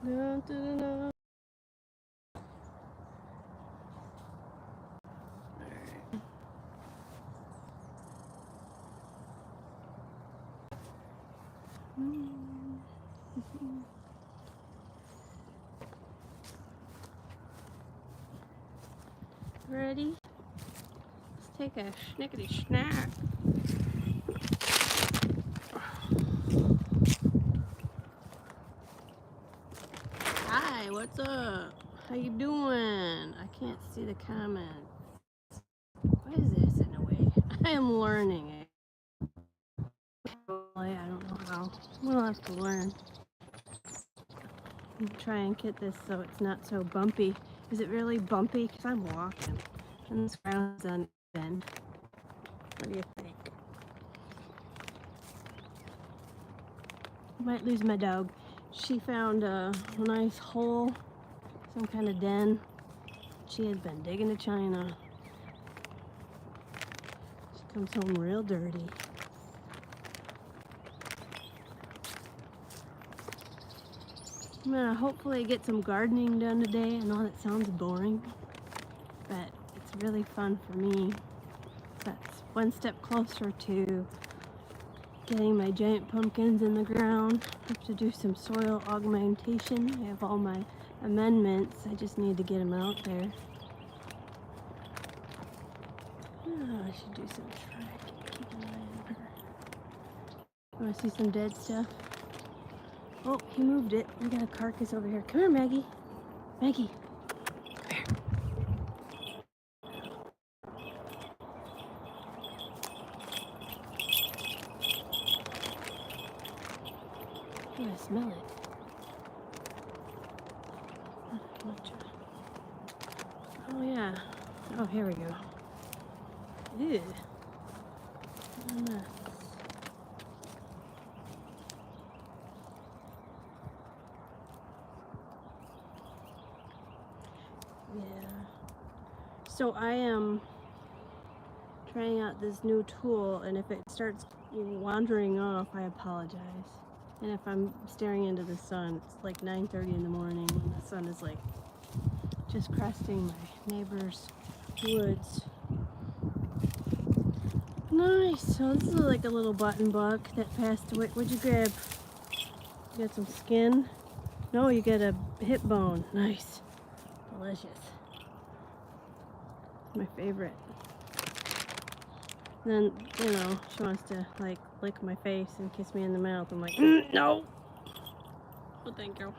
Dun, dun, dun. Ready? Let's take a schnickety snack. Hi, what's up? How you doing? I can't see the comments. Why is this in a way? I am learning it. I don't know how. We'll have to learn. Try and get this so it's not so bumpy. Is it really bumpy? Because I'm walking and this ground's uneven. What do you think? Might lose my dog. She found a nice hole, some kind of den. She has been digging to China. She comes home real dirty. I'm gonna hopefully get some gardening done today. I know that sounds boring, but it's really fun for me. That's one step closer to getting my giant pumpkins in the ground. I have to do some soil augmentation. I have all my amendments. I just need to get them out there. Oh, I should do some tracking. Keep an eye on her. Want to see some dead stuff? Oh, he moved it. We got a carcass over here. Come here, Maggie. Maggie. Come here. Oh, I smell it. Oh, yeah. Oh, here we go. Ew. What a mess. Yeah. So I am trying out this new tool, and if it starts wandering off, I apologize. And if I'm staring into the sun, it's like 9:30 in the morning when the sun is like just cresting my neighbor's woods. Nice. So this is like a little button buck that passed away. What'd you grab? You got some skin? No, you got a hip bone. Nice. Delicious. My favorite. Then, you know, she wants to like lick my face and kiss me in the mouth. I'm like, no. Well, thank you.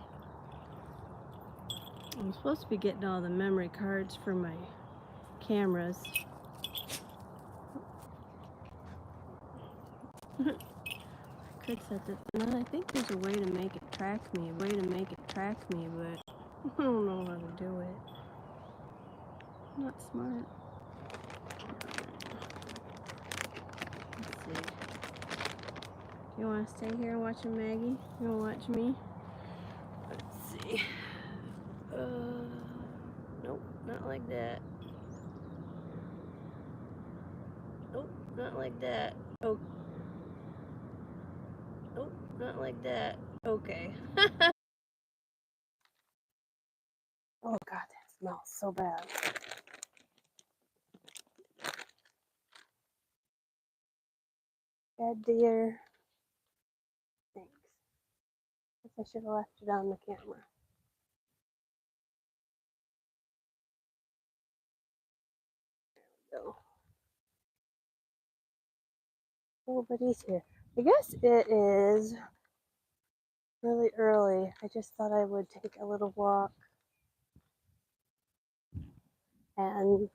I'm supposed to be getting all the memory cards for my cameras. I could set this, and I think there's a way to make it track me, but I don't know how to do it. I'm not smart. Let's see. You want to stay here and watch Maggie? You want to watch me? Let's see. Nope, not like that. Nope, not like that. Oh, nope, not like that. Okay. Oh God, that smells so bad. Bad deer. Thanks. Guess I should have left it on the camera. So, nobody's here. I guess it is really early. I just thought I would take a little walk and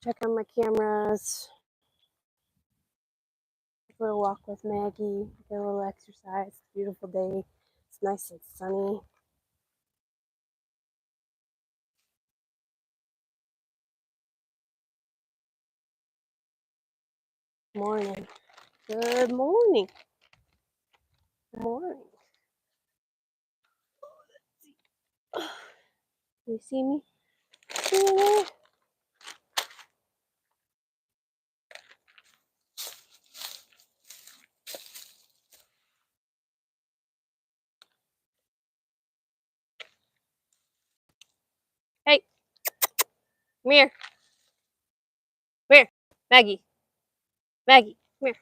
check on my cameras. A little walk with Maggie, get a little exercise. It's a beautiful day. It's nice and sunny. Morning. Good morning. Good morning. You see me? Come here. Come here. Maggie. Maggie. Come here.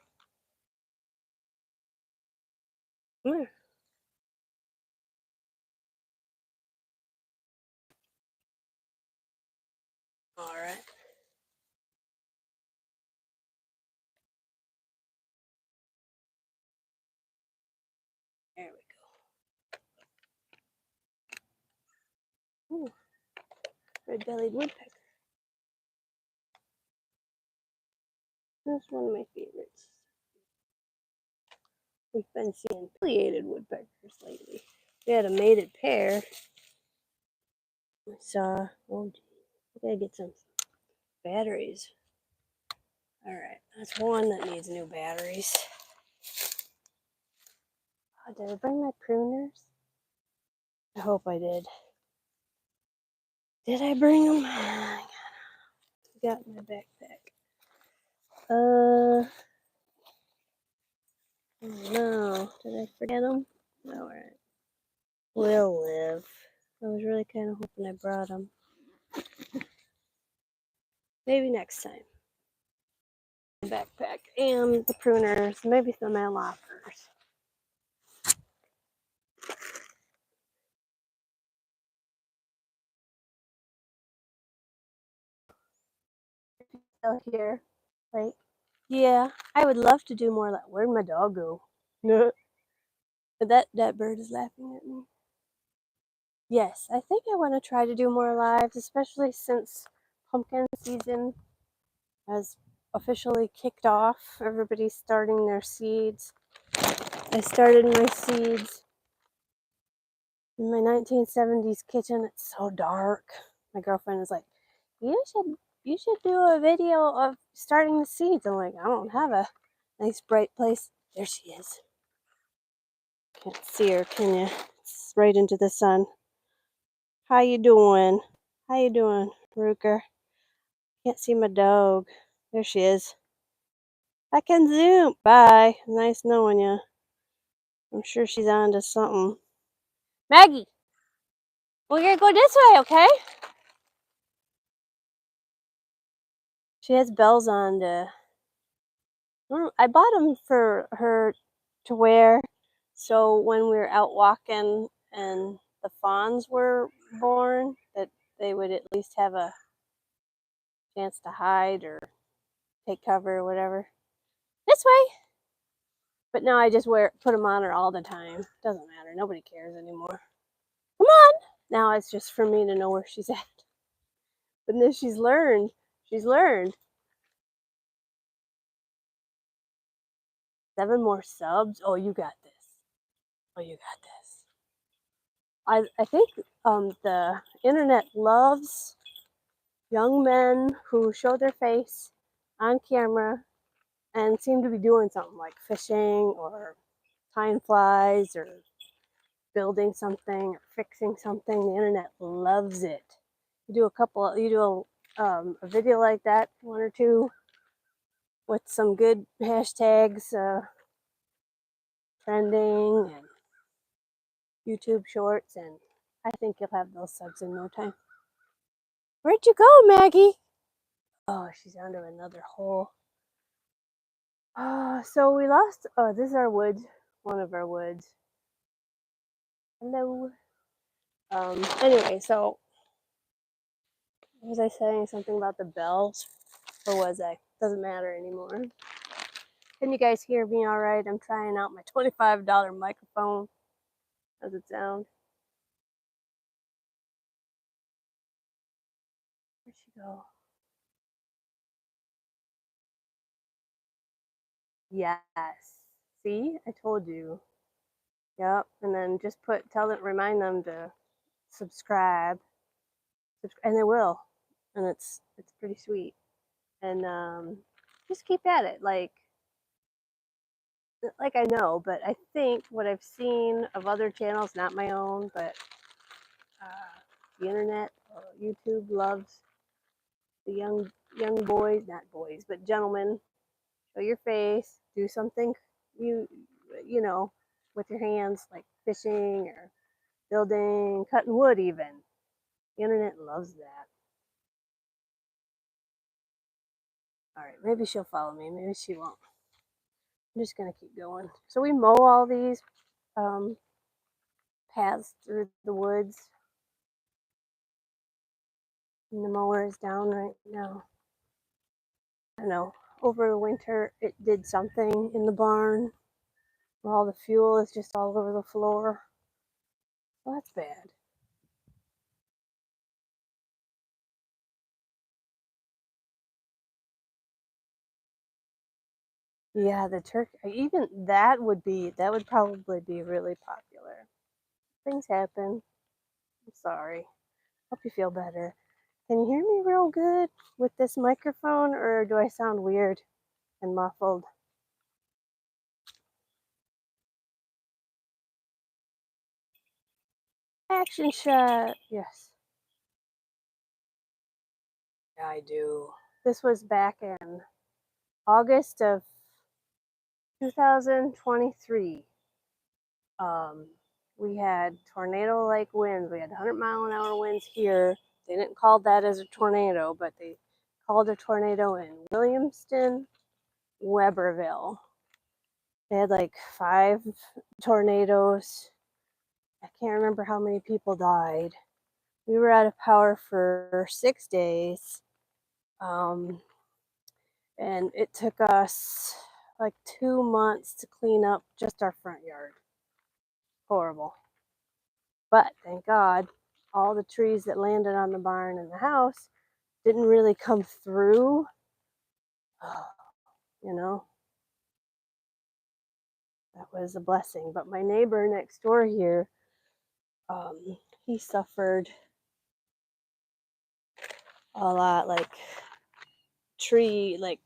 Come here. All right. There we go. Ooh, red-bellied woodpecker. That's one of my favorites. We've been seeing pileated woodpeckers lately. We had a mated pair. We saw, oh, I gotta get some batteries. All right, that's one that needs new batteries. Oh, did I bring my pruners? I hope I did. Did I bring them? I got my backpack. Oh no, did I forget them? All right, we'll live. I was really kind of hoping I brought them. Maybe next time. Backpack and the pruners, maybe some of my lockers. Still here, like, yeah, I would love to do more. Like, where'd my dog go? No, that bird is laughing at me. Yes, I think I want to try to do more lives, especially since pumpkin season has officially kicked off. Everybody's starting their seeds. I started my seeds in my 1970s kitchen. It's so dark. My girlfriend is like, you should do a video of starting the seeds. I'm like, I don't have a nice bright place. There she is. Can't see her, can you? It's right into the sun. How you doing? How you doing, Rooker? Can't see my dog. There she is. I can zoom. Bye. Nice knowing you. I'm sure she's on to something. Maggie, we're gonna go this way, okay? She has bells on to. I bought them for her to wear, so when we were out walking and the fawns were born, that they would at least have a chance to hide or take cover or whatever. This way. But now I just put them on her all the time. Doesn't matter. Nobody cares anymore. Come on. Now it's just for me to know where she's at. But then she's learned. She's learned. 7 more subs. Oh, you got this. Oh, you got this. I think the internet loves young men who show their face on camera and seem to be doing something like fishing or tying flies or building something or fixing something. The internet loves it. You do a video like that, 1 or 2, with some good hashtags, trending and YouTube shorts, and I think you'll have those subs in no time. Where'd you go, Maggie? Oh, she's under another hole. So we lost. Oh, this is our woods. One of our woods. Hello. Anyway, so was I saying something about the bells, or was I? Doesn't matter anymore. Can you guys hear me all right? I'm trying out my $25 microphone. How's it sound? Where'd she go? Yes. See, I told you. Yep. And then just remind them to subscribe, and they will. And it's pretty sweet. And just keep at it. Like I know, but I think what I've seen of other channels, not my own, but the internet, YouTube loves the young boys, not boys, but gentlemen. Show your face, do something you know with your hands, like fishing or building, cutting wood even. The internet loves that. All right, maybe she'll follow me. Maybe she won't. I'm just gonna keep going. So we mow all these paths through the woods. And the mower is down right now. I don't know. Over the winter, it did something in the barn. All the fuel is just all over the floor. Well, that's bad. Yeah, the turkey. Even that would probably be really popular. Things happen. I'm sorry. Hope you feel better. Can you hear me real good with this microphone, or do I sound weird and muffled? Action shot. Yes. Yeah, I do. This was back in August of 2023. Um, we had tornado-like winds. We had 100-mile-an-hour winds here. They didn't call that as a tornado, but they called a tornado in Williamston, Weberville. They had like 5 tornadoes. I can't remember how many people died. We were out of power for 6 days. And it took us like 2 months to clean up just our front yard. Horrible. But thank God, all the trees that landed on the barn and the house didn't really come through. You know, that was a blessing. But my neighbor next door here, he suffered a lot. Like tree, like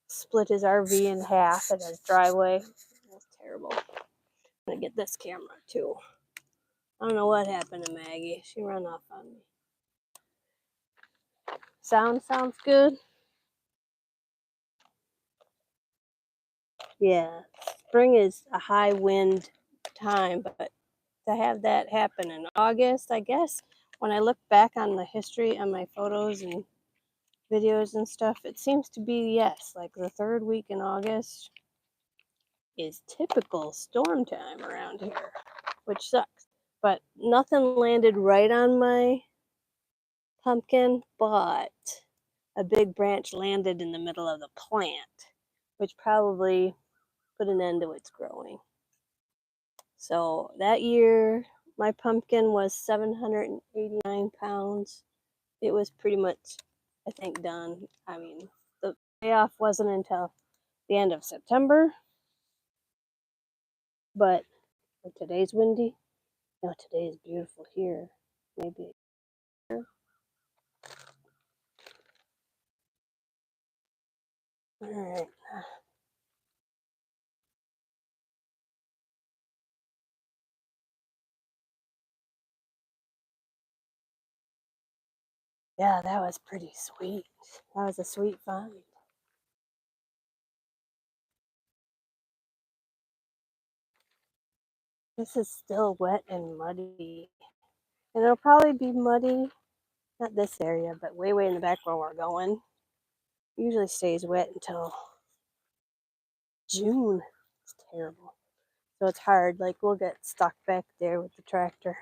split his RV in half in his driveway. It was terrible. I'm gonna get this camera too. I don't know what happened to Maggie. She ran off on me. Sounds good? Yeah. Spring is a high wind time, but to have that happen in August, I guess, when I look back on the history on my photos and videos and stuff, it seems to be, yes, like the 3rd week in August is typical storm time around here, which sucks. But nothing landed right on my pumpkin, but a big branch landed in the middle of the plant, which probably put an end to its growing. So that year, my pumpkin was 789 pounds. It was pretty much, I think, done. I mean, the payoff wasn't until the end of September, but today's windy. No, today is beautiful here. Maybe. All right. Yeah, that was pretty sweet. That was a sweet find. This is still wet and muddy. And it'll probably be muddy, not this area, but way in the back where we're going. Usually stays wet until June. It's terrible. So it's hard. Like we'll get stuck back there with the tractor.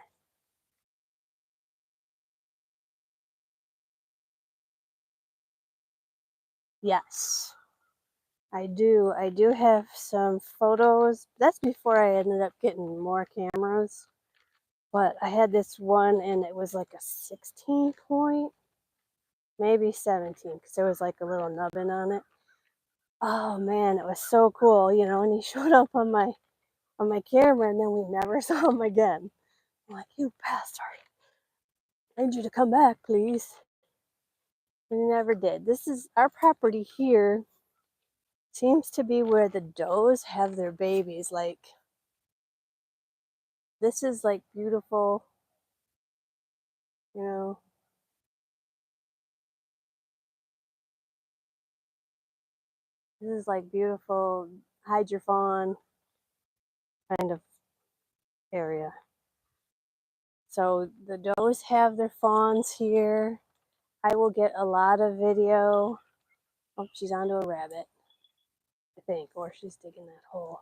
Yes, I do. I do have some photos. That's before I ended up getting more cameras. But I had this one and it was like a 16 point, maybe 17, because there was like a little nubbin on it. Oh man, it was so cool, you know, and he showed up on my camera and then we never saw him again. I'm like, you bastard. I need you to come back, please. And he never did. This is our property here seems to be where the does have their babies. Like this is like beautiful, you know. This is like beautiful hide your fawn kind of area. So the does have their fawns here. I will get a lot of video Oh, she's onto a rabbit, I think, or she's digging that hole.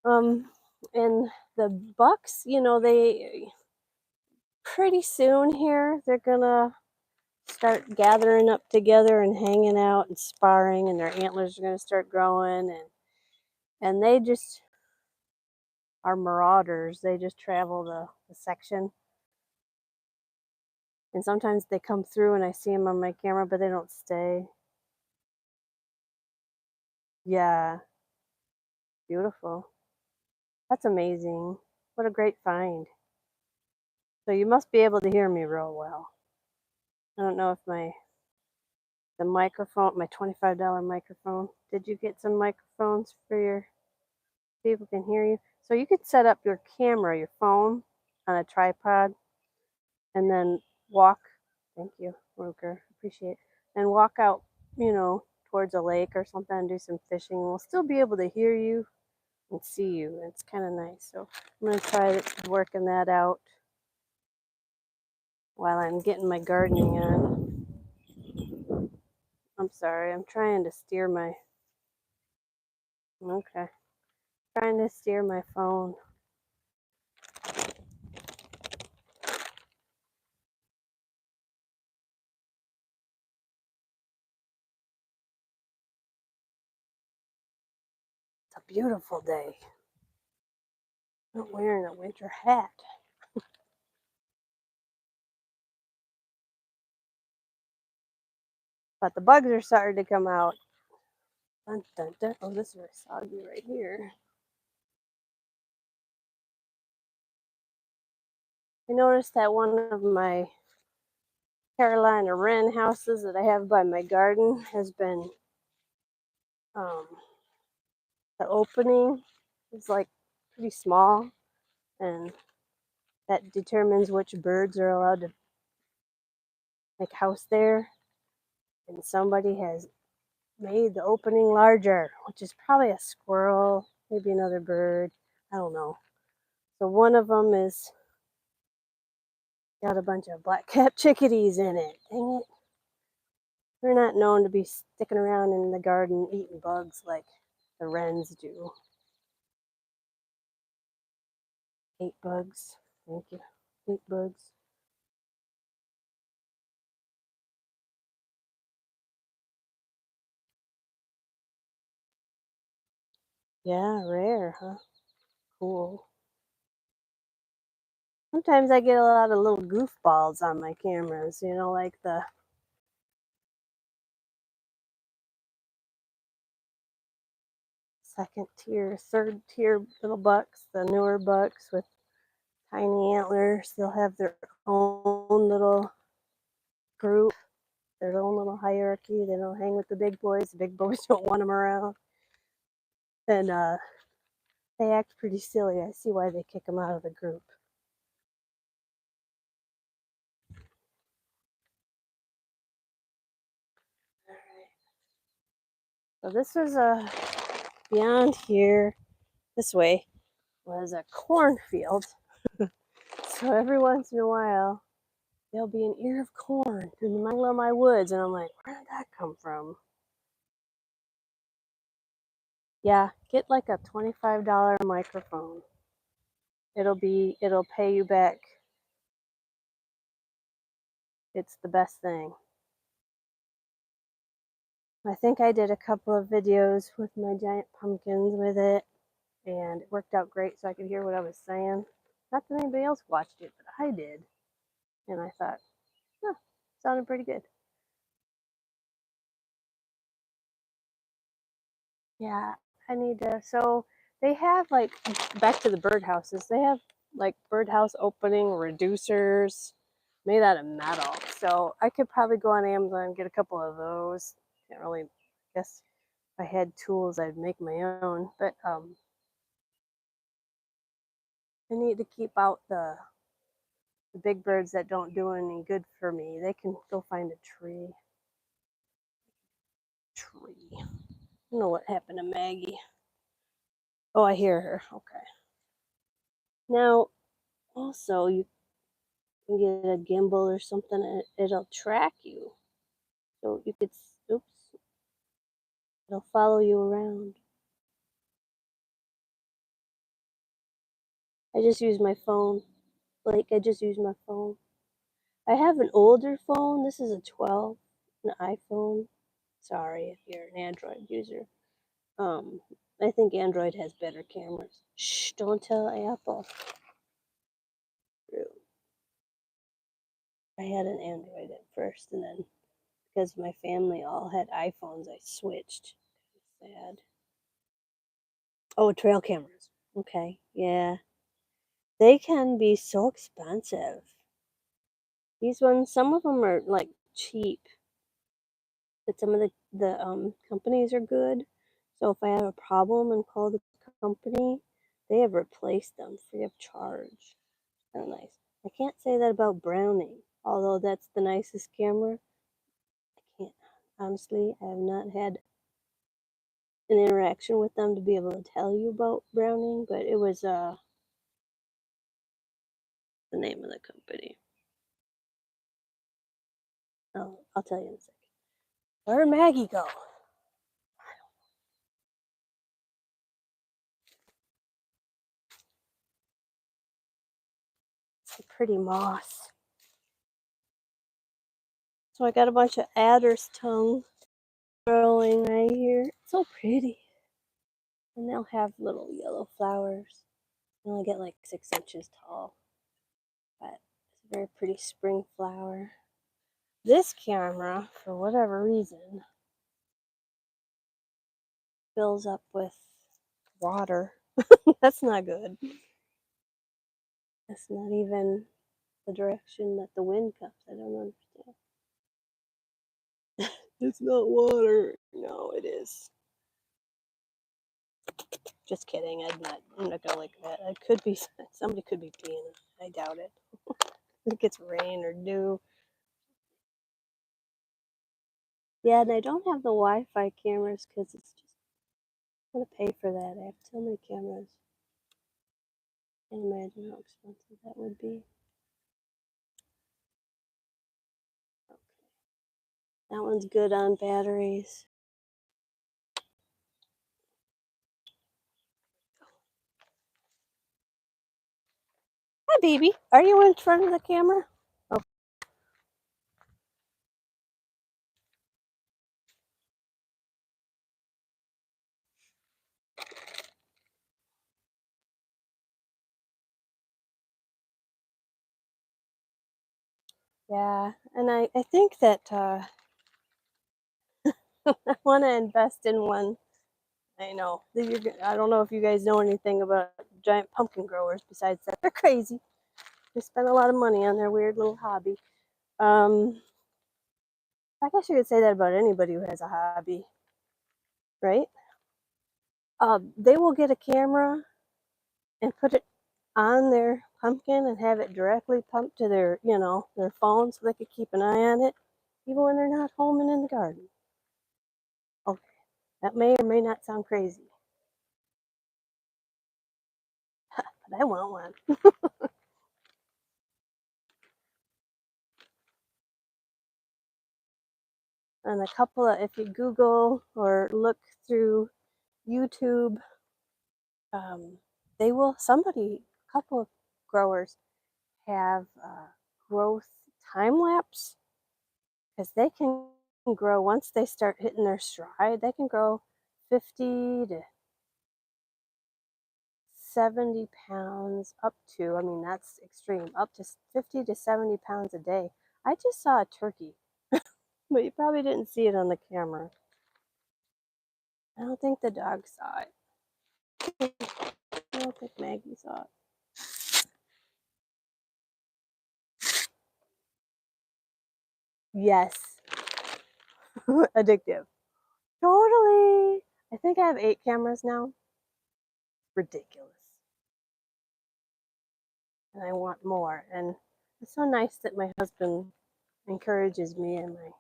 And the bucks, you know, they pretty soon here they're gonna start gathering up together and hanging out and sparring, and their antlers are gonna start growing, and they just are marauders. They just travel the section, and sometimes they come through and I see them on my camera, but they don't stay. Yeah, beautiful. That's amazing. What a great find. So you must be able to hear me real well. I don't know if the microphone, my $25 microphone. Did you get some microphones for your people can hear you? So you could set up your camera, your phone, on a tripod, and then walk. Thank you, Ruker. Appreciate it. And walk out, you know, towards a lake or something and do some fishing. We'll still be able to hear you and see you. It's kind of nice. So I'm gonna try working that out while I'm getting my gardening on. I'm sorry. I'm trying to steer my. Okay. Trying to steer my phone. It's a beautiful day. I'm wearing a winter hat. But the bugs are starting to come out. Dun, dun, dun. Oh, this is very soggy right here. I noticed that one of my Carolina wren houses that I have by my garden has been, the opening is like pretty small, and that determines which birds are allowed to make house there. And somebody has made the opening larger, which is probably a squirrel, maybe another bird. I don't know. So one of them is got a bunch of black-capped chickadees in it. Dang it. They're not known to be sticking around in the garden eating bugs like the wrens do. Hate bugs. Thank you. Hate bugs. Yeah, rare, huh? Cool. Sometimes I get a lot of little goofballs on my cameras, you know, like the second tier, third tier little bucks, the newer bucks with tiny antlers. They'll have their own little group, their own little hierarchy. They don't hang with the big boys. The big boys don't want them around. And they act pretty silly. I see why they kick them out of the group. So this is beyond here, this way, was a cornfield. So every once in a while, there'll be an ear of corn in the middle of my woods, and I'm like, where did that come from? Yeah, get like a $25 microphone. It'll pay you back. It's the best thing. I think I did a couple of videos with my giant pumpkins with it, and it worked out great so I could hear what I was saying. Not that anybody else watched it, but I did. And I thought, huh, sounded pretty good. Yeah, I need to. So they have like, back to the birdhouses, they have like birdhouse opening reducers made out of metal. So I could probably go on Amazon and get a couple of those. Can't really, I guess if I had tools, I'd make my own. But I need to keep out the big birds that don't do any good for me. They can go find a tree. I don't know what happened to Maggie. Oh, I hear her. Okay. Now, also, you can get a gimbal or something, and it'll track you. So you could, oops, It'll follow you around. I just use my phone. Like, I just use my phone. I have an older phone. This is a 12, an iPhone. Sorry if you're an Android user. Um, I think Android has better cameras. Shh, don't tell Apple. I had an Android at first, and then because my family all had iPhones, I switched. Sad. Oh, trail cameras. Okay, yeah. They can be so expensive. These ones, some of them are like cheap, but some of the companies are good. So if I have a problem and call the company, they have replaced them free of charge. Kind of nice. I can't say that about Browning, although that's the nicest camera. I can't. Honestly, I have not had an interaction with them to be able to tell you about Browning, but it was the name of the company. Oh, I'll tell you in a second. Where'd Maggie go? Some pretty moss. So I got a bunch of adder's tongue growing right here. It's so pretty. And they'll have little yellow flowers. They only get like 6 inches tall. But it's a very pretty spring flower. This camera, for whatever reason, fills up with water. That's not good. That's not even the direction that the wind comes. I don't understand. It's not water. No, it is. Just kidding. I'm not gonna like that. It could be somebody could be peeing. I doubt it. It gets rain or dew. Yeah, and I don't have the Wi-Fi cameras because it's just I'm gonna pay for that. I have so many cameras. Can't imagine how expensive that would be. Okay. That one's good on batteries. Hi, baby. Are you in front of the camera? Oh, yeah. And I think that I want to invest in one. I know. I don't know if you guys know anything about giant pumpkin growers besides that. They're crazy. They spend a lot of money on their weird little hobby. I guess you could say that about anybody who has a hobby, right? They will get a camera and put it on their pumpkin and have it directly pumped to their phone so they could keep an eye on it, even when they're not home and in the garden. Okay, that may or may not sound crazy, but I want one. And a couple of, if you Google or look through YouTube, um, a couple of growers have growth time lapse because they can grow once they start hitting their stride. They can grow 50 to 70 pounds up to, I mean, that's extreme, up to 50 to 70 pounds a day. I just saw a turkey, but you probably didn't see it on the camera. I don't think the dog saw it. I don't think Maggie saw it. Yes. Addictive. Totally. I think I have 8 cameras now. Ridiculous. And I want more. And it's so nice that my husband encourages me in my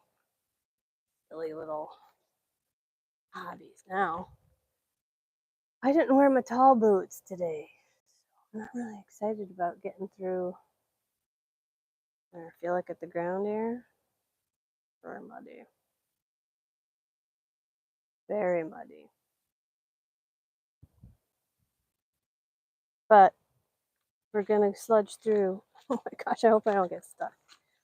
silly little hobbies now. I didn't wear my tall boots today. So I'm not really excited about getting through. I feel like at the ground here or muddy. very muddy. But we're gonna sludge through. Oh my gosh, I hope I don't get stuck.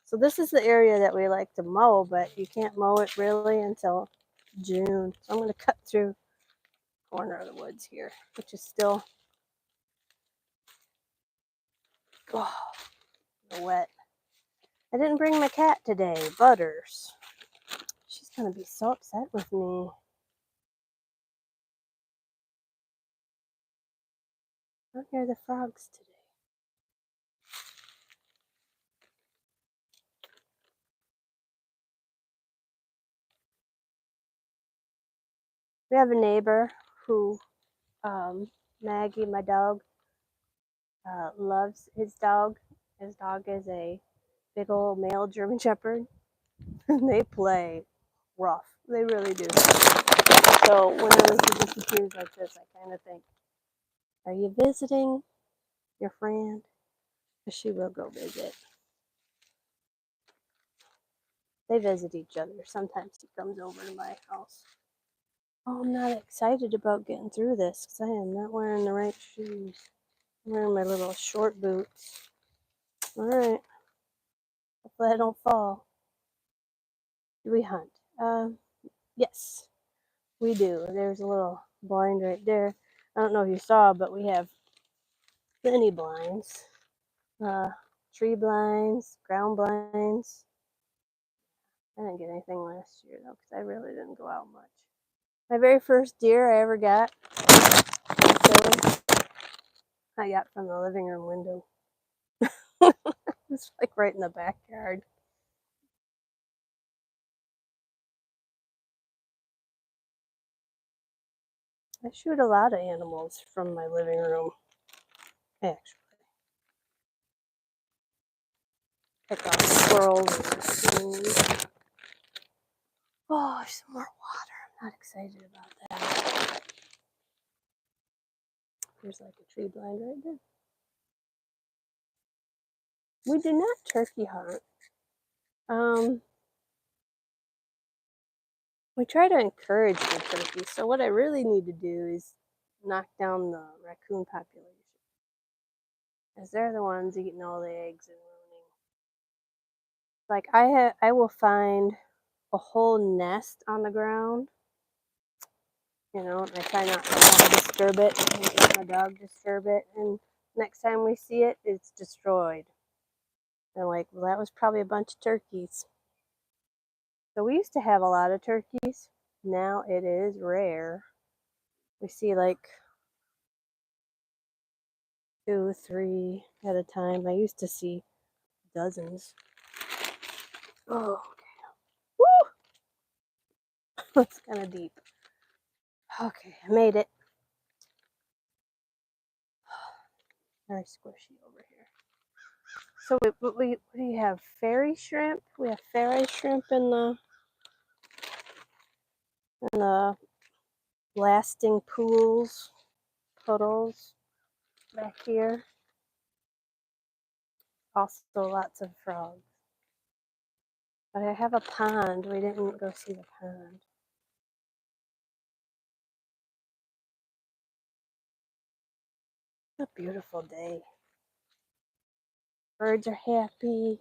So this is the area that we like to mow, but you can't mow it really until June. So I'm gonna cut through the corner of the woods here, which is still wet. I didn't bring my cat today, Butters. She's gonna be so upset with me. I don't hear the frogs today. We have a neighbor who, Maggie, my dog, loves his dog. His dog is a big old male German Shepherd. And they play rough. They really do. So whenever she disappears like this, I kind of think, are you visiting your friend? Because she will go visit. They visit each other. Sometimes he comes over to my house. Oh, I'm not excited about getting through this because I am not wearing the right shoes. I'm wearing my little short boots. All right. Hopefully I don't fall. Do we hunt? Yes, we do. There's a little blind right there. I don't know if you saw, but we have many blinds. Tree blinds, ground blinds. I didn't get anything last year though because I really didn't go out much. My very first deer I ever got, I got from the living room window. It's like right in the backyard. I shoot a lot of animals from my living room, actually. Pick off squirrels and raccoons. Oh, there's some more water. I'm not excited about that. There's like a tree blind right there. We do not turkey hunt. We try to encourage the turkeys. So what I really need to do is knock down the raccoon population, as they're the ones eating all the eggs and ruining. Like I will find a whole nest on the ground. You know, I try not to disturb it. I don't let my dog disturb it. And next time we see it, it's destroyed. And like, well, that was probably a bunch of turkeys. So we used to have a lot of turkeys. Now it is rare. We see like 2, 3 at a time. I used to see dozens. Oh, okay. Woo! That's kind of deep. Okay, I made it. Very squishy over here. So what do you have? Fairy shrimp? We have fairy shrimp in the lasting pools, puddles back here. Also lots of frogs. But I have a pond. We didn't go see the pond. A beautiful day. Birds are happy.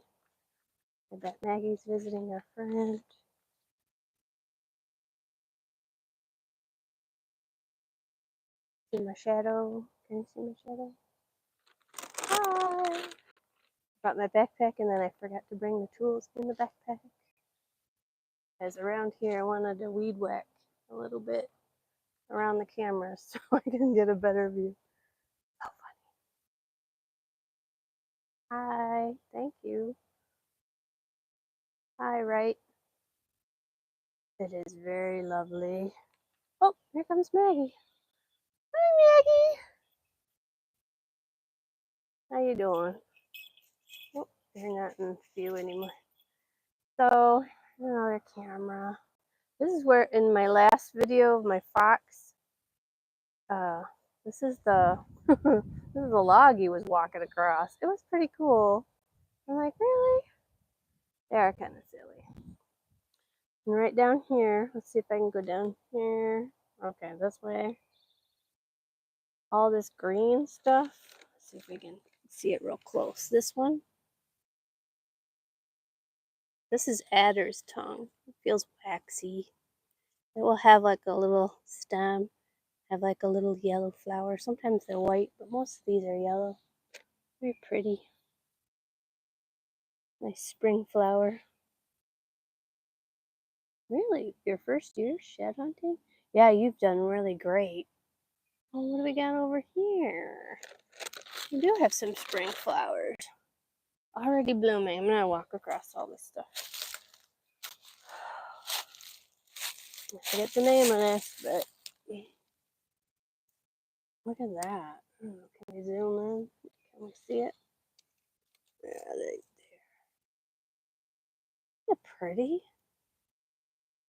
I bet Maggie's visiting her friend. See my shadow? Can you see my shadow? Hi! Brought my backpack and then I forgot to bring the tools in the backpack. As around here I wanted to weed whack a little bit around the camera so I can get a better view. So funny. Hi, thank you. Hi, right. It is very lovely. Oh, here comes Maggie. Hi, Maggie. How you doing? Oh, you're not in view anymore. So, another camera. This is where in my last video of my fox, this is the this is the log he was walking across. It was pretty cool. I'm like, really? They are kind of silly. And right down here, let's see if I can go down here. Okay, this way. All this green stuff. Let's see if we can see it real close. This one. This is adder's tongue. It feels waxy. It will have like a little stem, have like a little yellow flower. Sometimes they're white, but most of these are yellow. Very pretty. Nice spring flower. Really? Your first year shed hunting? Yeah, you've done really great. Oh, what do we got over here? We do have some spring flowers. Already blooming. I'm going to walk across all this stuff. I forget the name of this, but look at that. Can we zoom in? Can we see it? Yeah, right there. Isn't it pretty?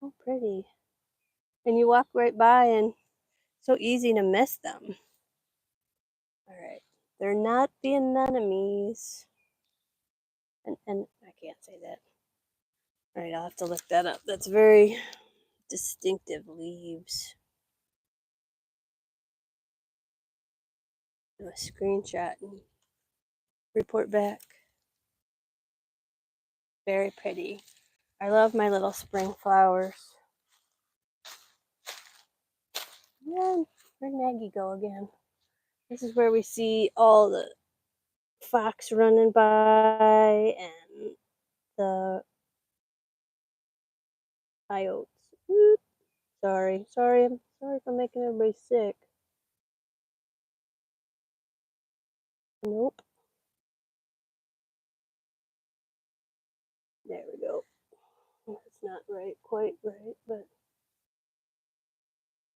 Oh, pretty. And you walk right by and so easy to miss them. All right. They're not the anemones. And I can't say that. All right, I'll have to look that up. That's very distinctive leaves. Do a screenshot and report back. Very pretty. I love my little spring flowers. Yeah, where'd Maggie go again? This is where we see all the fox running by and the coyotes. Whoop. Sorry I'm sorry if I'm making everybody sick. Nope. There we go. It's not quite right, but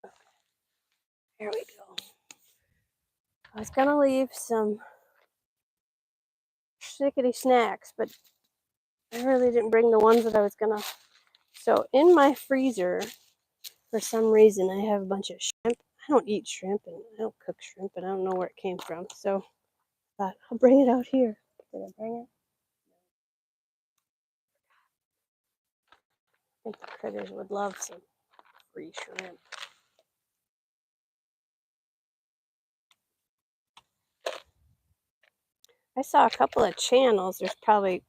okay. Here we go. I was gonna leave some chickadee snacks, but I really didn't bring the ones that I was gonna. So in my freezer, for some reason, I have a bunch of shrimp. I don't eat shrimp and I don't cook shrimp, and I don't know where it came from. So I thought I'll bring it out here. Did I bring it? I think the critters would love some free shrimp. I saw a couple of channels. There's probably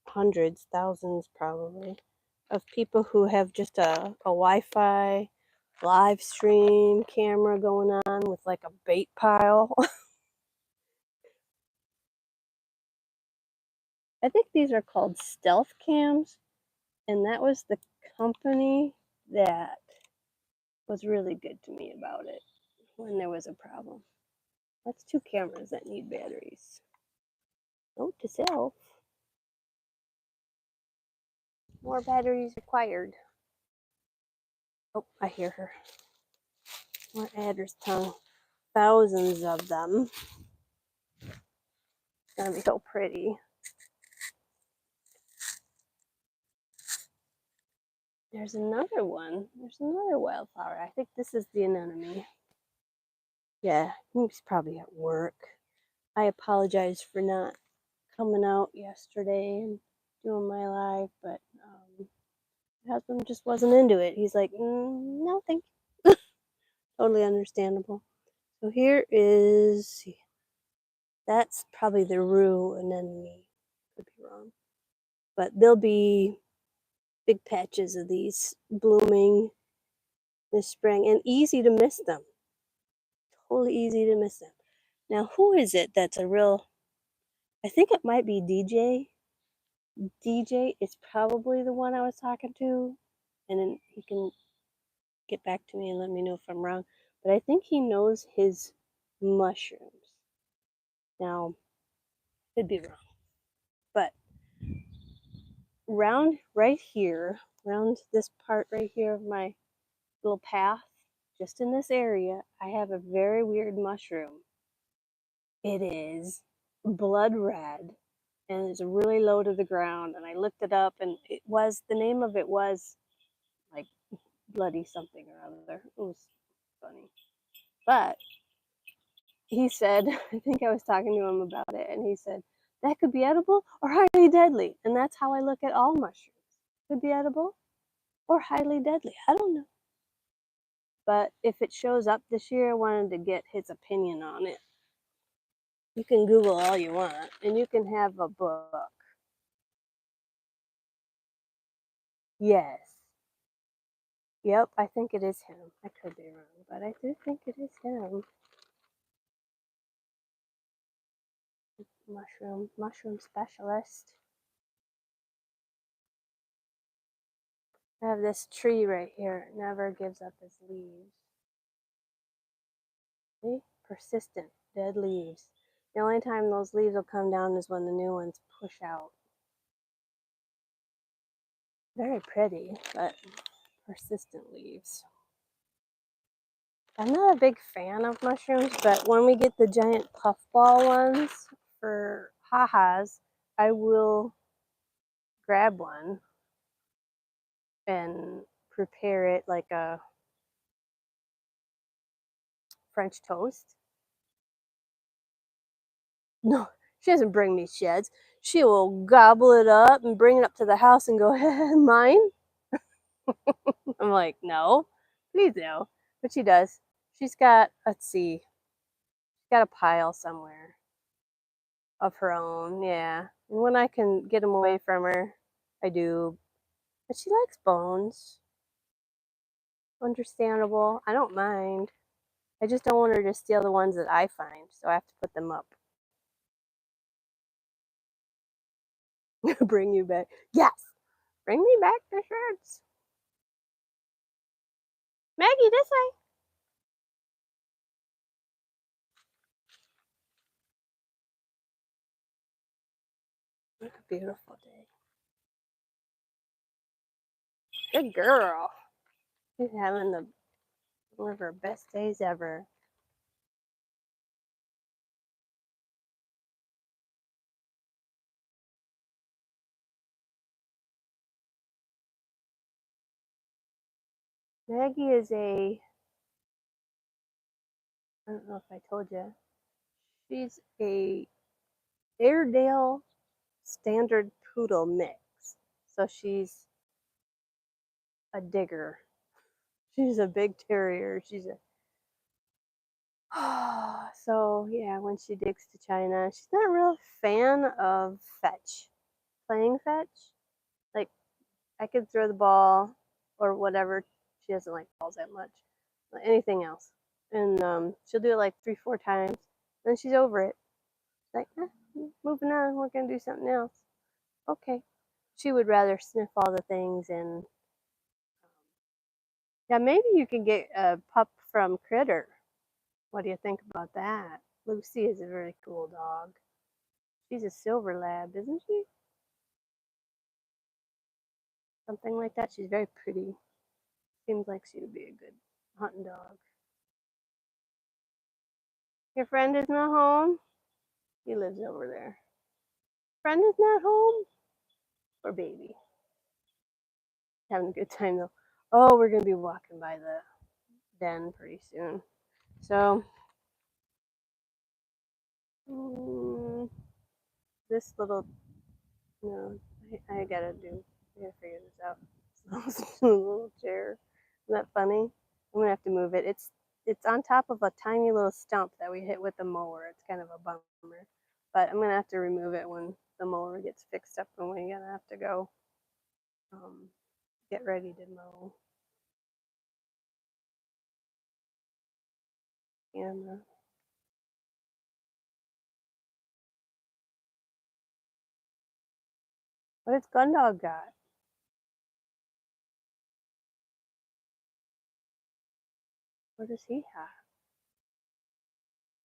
hundreds, thousands probably, of people who have just a Wi-Fi live stream camera going on with like a bait pile. I think these are called stealth cams, and that was the company that was really good to me about it when there was a problem. That's 2 cameras that need batteries. Note to self. More batteries required. Oh, I hear her. More adder's tongue. Thousands of them. It's gonna be so pretty. There's another one. There's another wildflower. I think this is the anemone. Yeah, he's probably at work. I apologize for not coming out yesterday and doing my live, but my husband just wasn't into it. He's like, no, thank you. Totally understandable. So here is, that's probably the rue anemone. Could be wrong. But there'll be big patches of these blooming this spring and easy to miss them. Totally easy to miss them. Now, who is it that's a real, I think it might be DJ. DJ is probably the one I was talking to, and then he can get back to me and let me know if I'm wrong. But I think he knows his mushrooms. Now, could be wrong, but round right here, around this part right here of my little path, just in this area, I have a very weird mushroom. It is blood red and it's really low to the ground. And I looked it up, and it was, the name of it was like bloody something or other. It was funny. But he said, I think I was talking to him about it, and he said, that could be edible or highly deadly. And that's how I look at all mushrooms. Could be edible or highly deadly. I don't know. But if it shows up this year, I wanted to get his opinion on it. You can Google all you want, and you can have a book. Yes. Yep, I think it is him. I could be wrong, but I do think it is him. Mushroom specialist. I have this tree right here. It never gives up its leaves. See? Persistent, dead leaves. The only time those leaves will come down is when the new ones push out. Very pretty, but persistent leaves. I'm not a big fan of mushrooms, but when we get the giant puffball ones for ha-has, I will grab one and prepare it like a French toast. No, she doesn't bring me sheds. She will gobble it up and bring it up to the house and go, mine? I'm like, no, please no. But she does. She's got, let's see, she's got a pile somewhere of her own, yeah. And when I can get them away from her, I do. But she likes bones. Understandable. I don't mind. I just don't want her to steal the ones that I find, so I have to put them up. Bring you back. Yes! Bring me back the shirts. Maggie, this way. What a beautiful day. Good girl. She's having one of her best days ever. Maggie is I don't know if I told you, she's a Airedale Standard Poodle mix. So she's a digger. She's a big terrier. She's a so yeah, when she digs to China, she's not a real fan of fetch, playing fetch. Like I could throw the ball or whatever. She doesn't like balls that much. Anything else, and she'll do it like 3-4 times, then she's over it. Like, moving on. We're gonna do something else. Okay. She would rather sniff all the things and yeah, maybe you can get a pup from Critter. What do you think about that? Lucy is a very cool dog. She's a silver lab, isn't she? Something like that. She's very pretty. Seems like she would be a good hunting dog. Your friend is not home? He lives over there. Friend is not home? Poor baby. Having a good time though. Oh, we're gonna be walking by the den pretty soon. So this little no, I gotta figure this out. This little chair. Isn't that funny? I'm gonna have to move it. It's on top of a tiny little stump that we hit with the mower. It's kind of a bummer. But I'm gonna have to remove it when the mower gets fixed up and we're gonna have to go get ready to mow. And what has Gundog got? What does he have?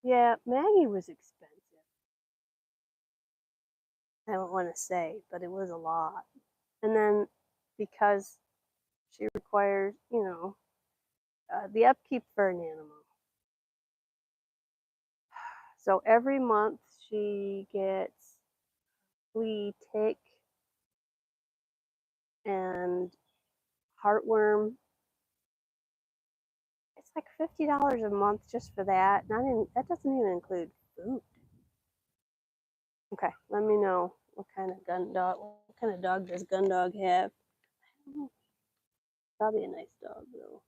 Yeah, Maggie was expensive. I don't want to say, but it was a lot. And then because she requires, the upkeep for an animal. So every month she gets flea, tick, and heartworm. It's like $50 a month just for that. That doesn't even include food. Okay, let me know what kind of dog does Gundog have? Probably a nice dog, though.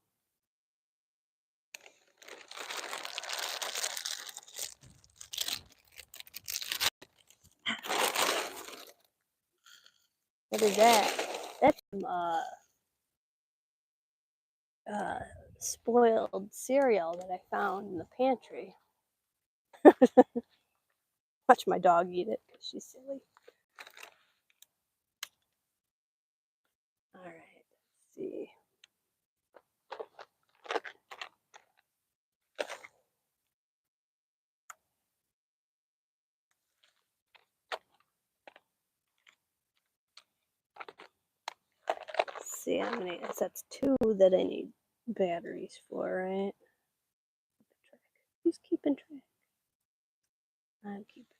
What is that? That's some spoiled cereal that I found in the pantry. Watch my dog eat it because she's silly. All right, let's see. Let's see how many. That's two that I need batteries for, right? Who's keeping track? I'm keeping track.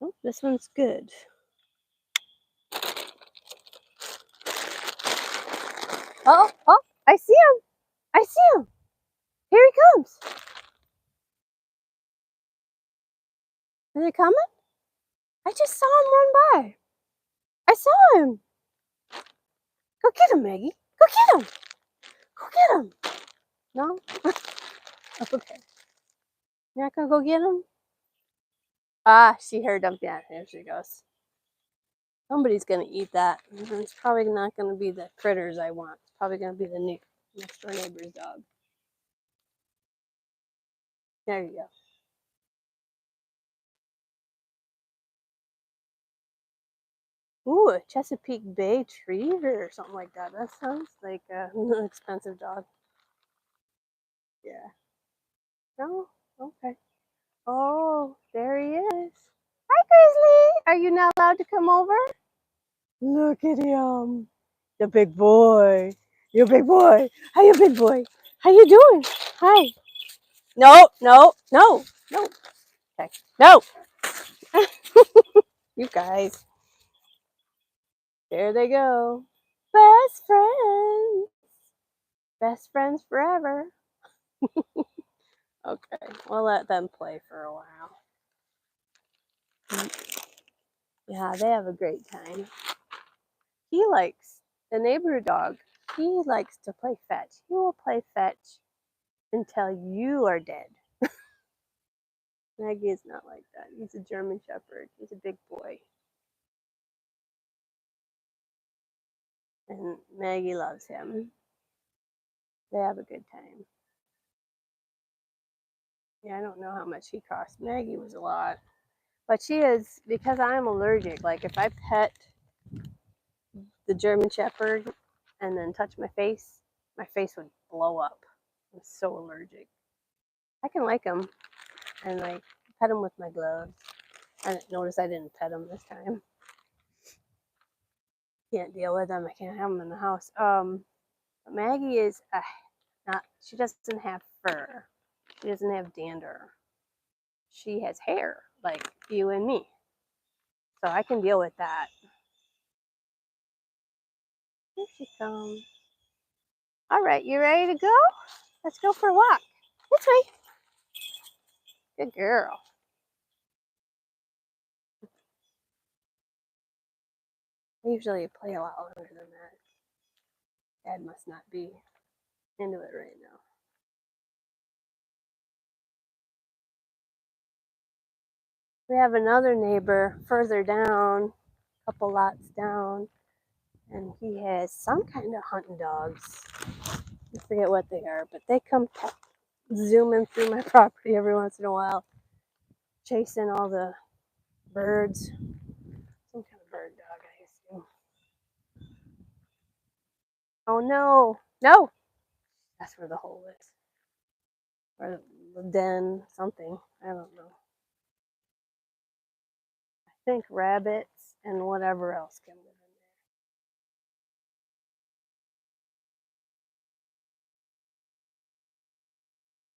Oh, this one's good. Oh, I see him. I see him. Here he comes. Is he coming? I just saw him run by. I saw him. Go get him, Maggie. Go get him. Go get him. No? Okay. You're not going to go get him? Ah, she heard him. Yeah, there she goes. Somebody's going to eat that. It's probably not going to be the critters I want. It's probably going to be the next door neighbor's dog. There you go. Ooh, a Chesapeake Bay Retriever or something like that. That sounds like an expensive dog. Yeah. No? Okay. Oh, there he is. Hi, Grizzly. Are you not allowed to come over? Look at him. The big boy. You big boy. How you big boy? How you doing? Hi. No, no, no, no. Okay. No. You guys. There they go. Best friends. Best friends forever. Okay, we'll let them play for a while. Yeah, they have a great time. He likes, the neighbor dog, he likes to play fetch. He will play fetch until you are dead. Maggie is not like that. He's a German Shepherd. He's a big boy. And Maggie loves him. They have a good time. Yeah, I don't know how much he cost. Maggie was a lot. But she is, because I'm allergic, like if I pet the German Shepherd and then touch my face would blow up. I'm so allergic. I can like him and like pet him with my gloves. I noticed I didn't pet him this time. Can't deal with him. I can't have him in the house. Maggie is not. She doesn't have fur. She doesn't have dander. She has hair like you and me, so I can deal with that. Here she comes. All right, you ready to go? Let's go for a walk. This way. Good girl. I usually play a lot longer than that. Dad must not be into it right now. We have another neighbor further down, a couple lots down, and he has some kind of hunting dogs. I forget what they are, but they come zooming through my property every once in a while, chasing all the birds. Some kind of bird dog, I assume. Oh no, no! That's where the hole is. Or the den, something. I don't know. I think rabbits and whatever else can live in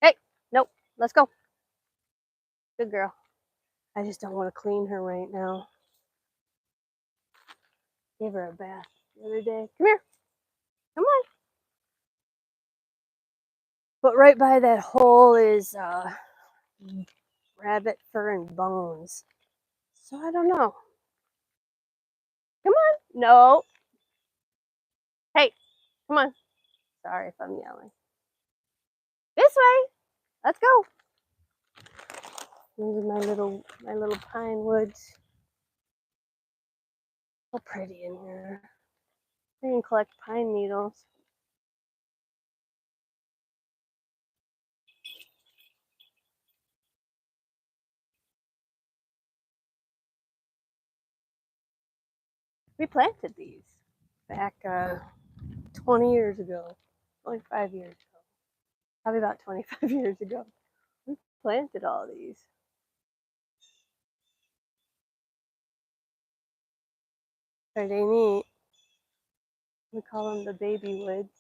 there. Hey, nope, let's go. Good girl. I just don't want to clean her right now. Gave her a bath the other day. Come here. Come on. But right by that hole is rabbit fur and bones. So I don't know. Come on. No. Come on. Sorry if I'm yelling. This way. Let's go. These are my little pine woods. So pretty in here. I can collect pine needles. We planted these back 20 years ago, 25 years ago, probably about 25 years ago. We planted all these. Are they neat? We call them the baby woods.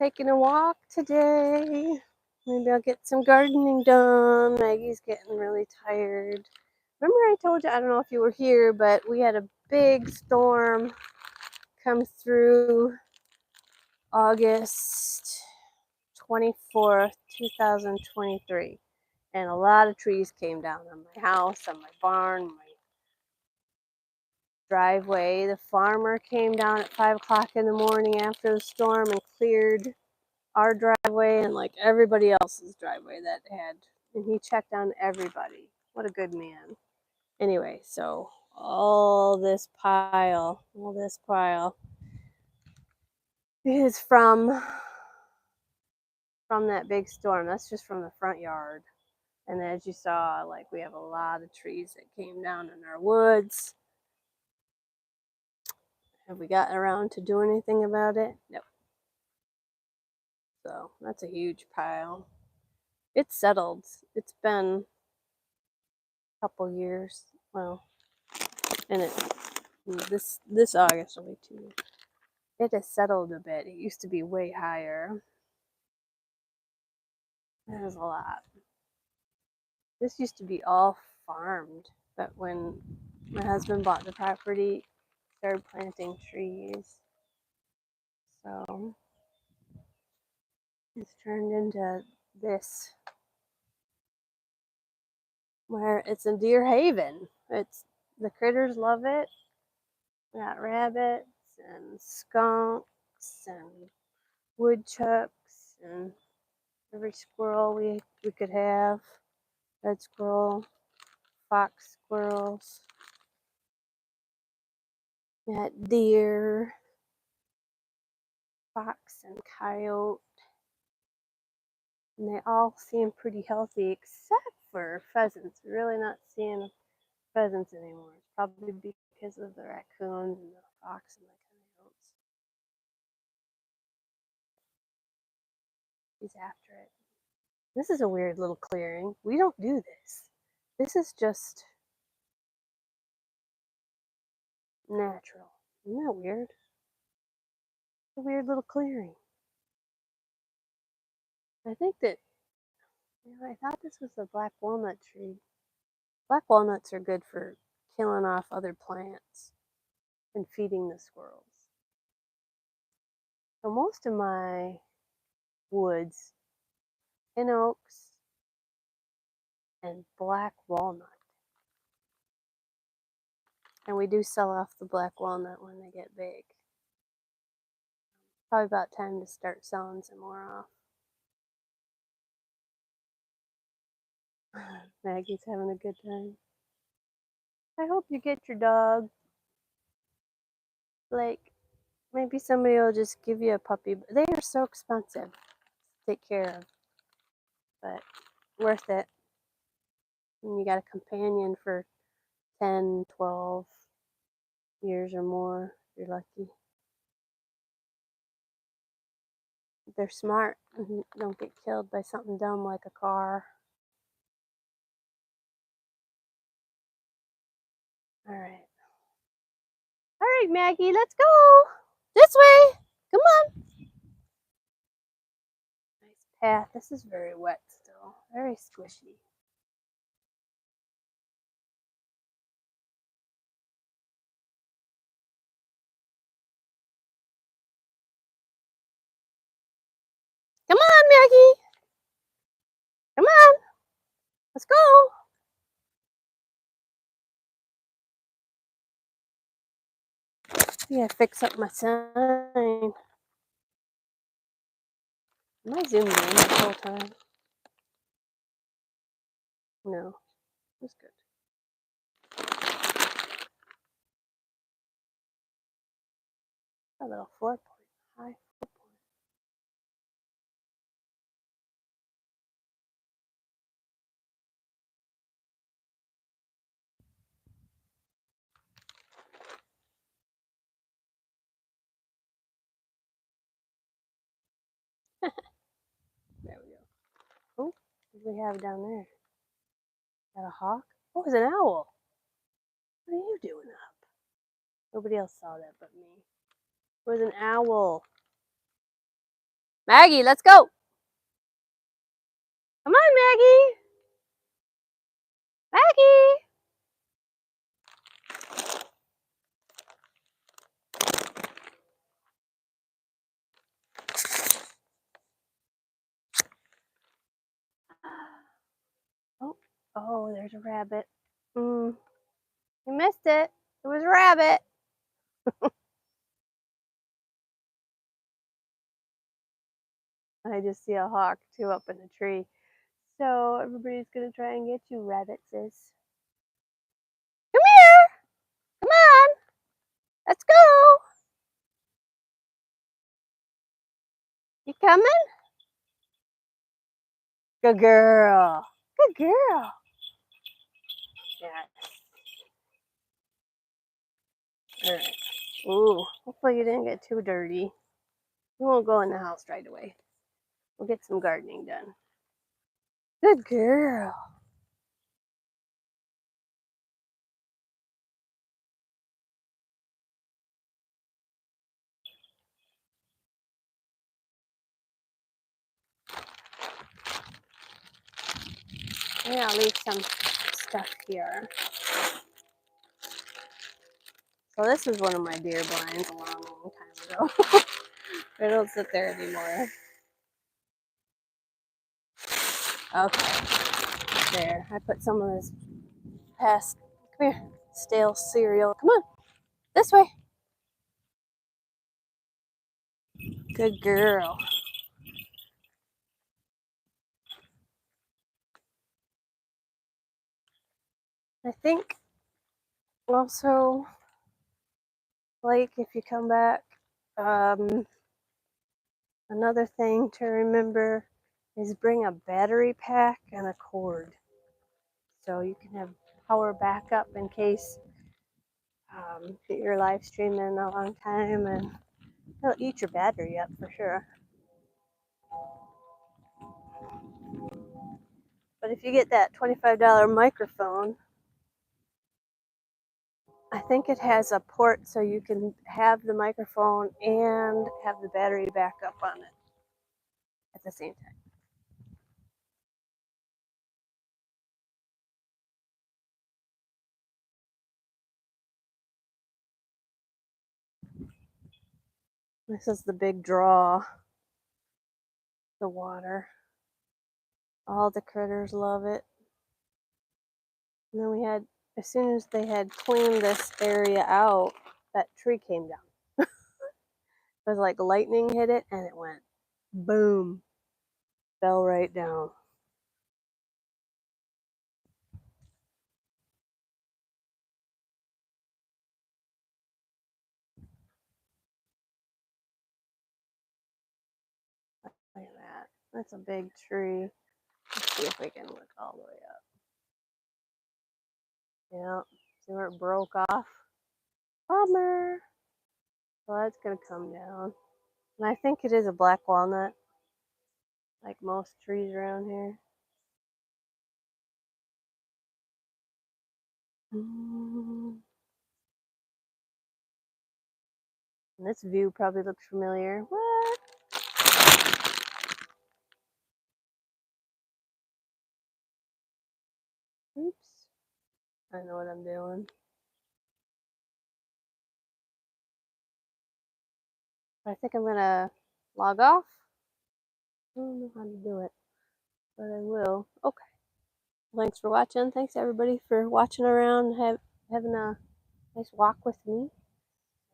Taking a walk today. Maybe I'll get some gardening done. Maggie's getting really tired. Remember I told you, I don't know if you were here, but we had a big storm come through August 24th, 2023. And a lot of trees came down on my house, on my barn, my driveway. The farmer came down at 5 o'clock in the morning after the storm and cleared our driveway and like everybody else's driveway that had, and he checked on everybody. What a good man. Anyway, so all this pile is from that big storm. That's just from the front yard. And as you saw, like we have a lot of trees that came down in our woods. Have we gotten around to doing anything about it? Nope. So that's a huge pile. It's settled. It's been a couple years. Well, and this August will be 2 years. It has settled a bit. It used to be way higher. That is a lot. This used to be all farmed, but when my husband bought the property, started planting trees. So it's turned into this, where it's a deer haven. It's the critters love it. We got rabbits and skunks and woodchucks and every squirrel we could have. Red squirrel, fox squirrels. We got deer, fox and coyote. And they all seem pretty healthy except for pheasants. We're really not seeing pheasants anymore. It's probably because of the raccoons and the fox and the coyotes. He's after it. This is a weird little clearing. We don't do this. This is just natural. Isn't that weird? It's a weird little clearing. I think that, I thought this was a black walnut tree. Black walnuts are good for killing off other plants and feeding the squirrels. So most of my woods, pin oaks and black walnut. And we do sell off the black walnut when they get big. Probably about time to start selling some more off. Maggie's having a good time. I hope you get your dog. Like, maybe somebody will just give you a puppy. They are so expensive to take care of, but worth it. And you got a companion for 10, 12 years or more, if you're lucky. They're smart and don't get killed by something dumb like a car. All right. All right, Maggie, let's go. This way. Come on. Nice path. This is very wet still. Very squishy. Come on, Maggie. Come on. Let's go. Yeah, fix up my sign. Am I zoomed in the whole time? No, that's good. A little 4-point high 4-point. There we go. Oh, what do we have down there? Got a hawk? Oh, it's an owl. What are you doing up? Nobody else saw that but me. It was an owl. Maggie, let's go. Come on, Maggie. Maggie. Oh, oh, there's a rabbit. You missed it. It was a rabbit. I just see a hawk too up in the tree. So everybody's gonna try and get you, rabbitses. Come here. Come on. Let's go. You coming? Good girl. Good girl. Yeah. All right. Ooh, hopefully you didn't get too dirty. We won't go in the house right away. We'll get some gardening done. Good girl. Yeah, I'll leave some stuff here. So this is one of my deer blinds a long, long time ago. They don't sit there anymore. Okay. There. I put some of this past, come here, stale cereal. Come on. This way. Good girl. I think also, like, if you come back, another thing to remember is bring a battery pack and a cord. So you can have power backup in case you're live streaming a long time and it'll eat your battery up for sure. But if you get that $25 microphone, I think it has a port so you can have the microphone and have the battery backup on it at the same time. This is the big draw, the water. All the critters love it. And then we had, as soon as they had cleaned this area out, that tree came down. It was like lightning hit it and it went boom, fell right down. Look at that. That's a big tree. Let's see if we can look all the way up. Yeah, see where it broke off? Bummer. Well, that's gonna come down. And I think it is a black walnut, like most trees around here. And this view probably looks familiar. What? Oops. I know what I'm doing. I think I'm gonna log off. I don't know how to do it, but I will. Okay. Thanks for watching. Thanks everybody for watching around, having a nice walk with me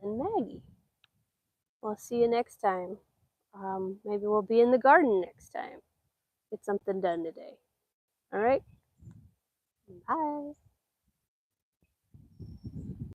and Maggie. We'll see you next time. Maybe we'll be in the garden next time. Get something done today. All right. Bye.